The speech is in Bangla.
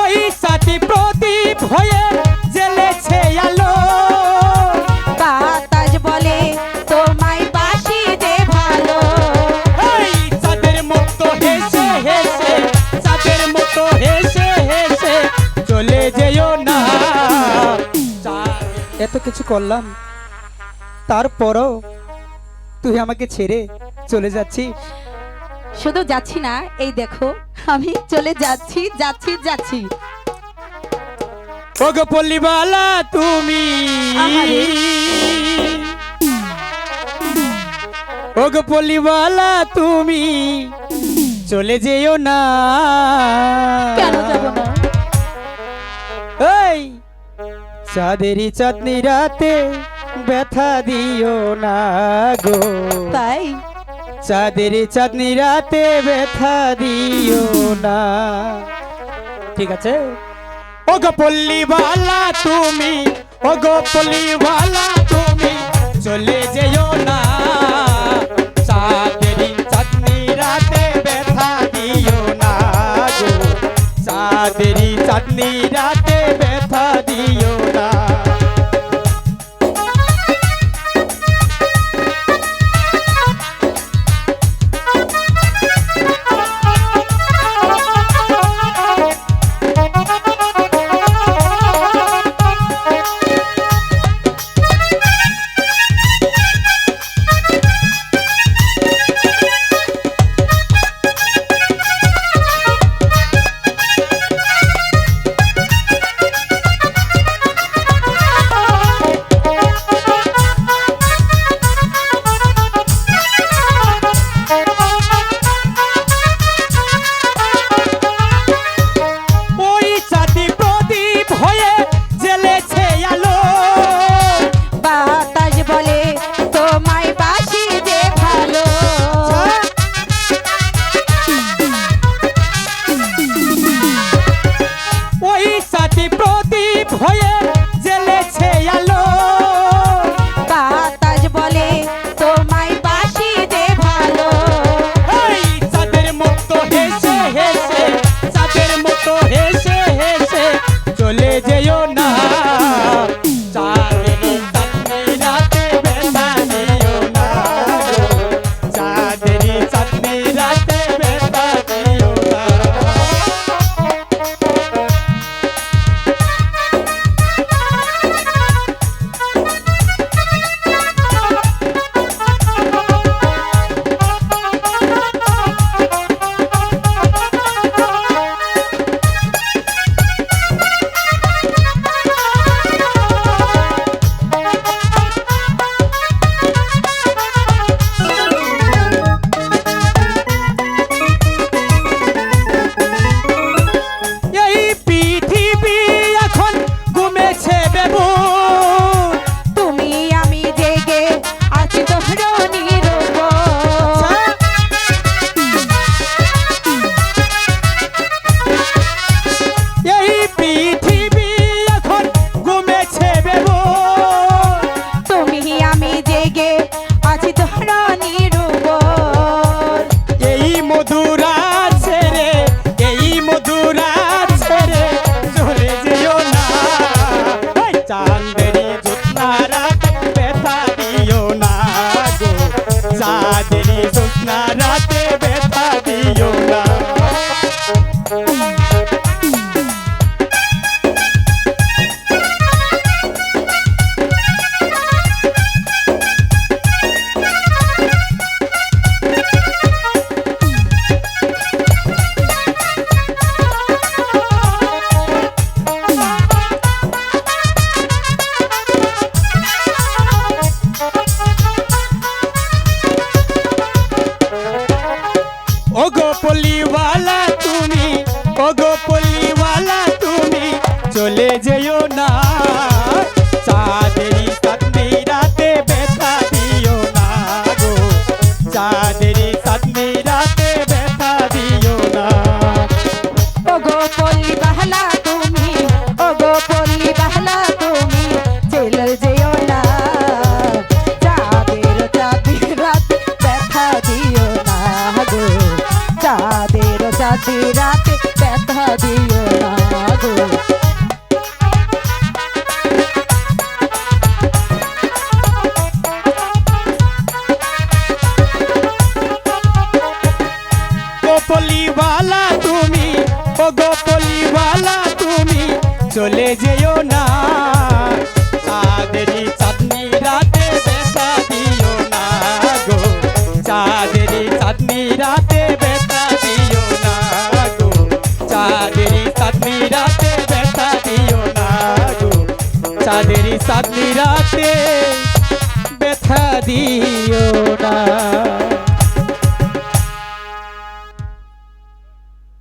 ওই সাথী প্রদীপ হয়ে জ্বেলেছে আলো। বাতাস বলে তোমায় বাসি দে ভালো। এই চাঁদের মতো হেসে হেসে, চাঁদের মতো হেসে হেসে চলে যেও না। এত কিছু করলাম, তারপরও তুই আমাকে ছেড়ে চলে যাচ্ছিস। শুধু যাচ্ছি না, এই দেখো আমি চলে যাচ্ছি যাচ্ছি যাচ্ছি। ওগো পল্লীবালা তুমি, আহারে। ওগো পল্লীবালা তুমি চলে যেও না। কেন যাব না? এই চাঁদেরই চাঁদনি রাতে ব্যথা দিও না গো। তাই চাঁদেরই চাঁদনি রাতে ব্যথা দিও না। ঠিক আছে। ওগো পল্লীবালা তুমি, ওগো পল্লীবালা তুমি চলে যেও না। চাঁদেরই চাঁদনি রাতে ব্যথা দিও না গো। চাঁদেরই চাঁদনি রাতে ব্যথা দিও না। পল্লীওয়ালা তুমি, ওগো পল্লীওয়ালা তুমি চলে যেও না। চাঁদেরি চাঁদনি রাতে ব্যথা দিও না গো, চাঁদেরি চাঁদনি রাতে ব্যথা দিও না। ওগো পল্লীওয়ালা তুমি, ওগো পল্লীওয়ালা তুমি চলে যেও না। চাঁদের চাঁদের রাতে ব্যথা দিও না গো, চাঁদের চাঁদের রাতে ব্যথা দিও না গো। গোপলিওয়ালা তুমি, ও গোপলিওয়ালা তুমি চলে যেও না, চাঁদেরি চাঁদনি রাতে ব্যথা দিও না গো, চাঁদেরি চাঁদনি রাতে ব্যথা দিও না গো, চাঁদেরি চাঁদনি রাতে ব্যথা দিও না গো, চাঁদেরি চাঁদনি রাতে ব্যথা দিও না।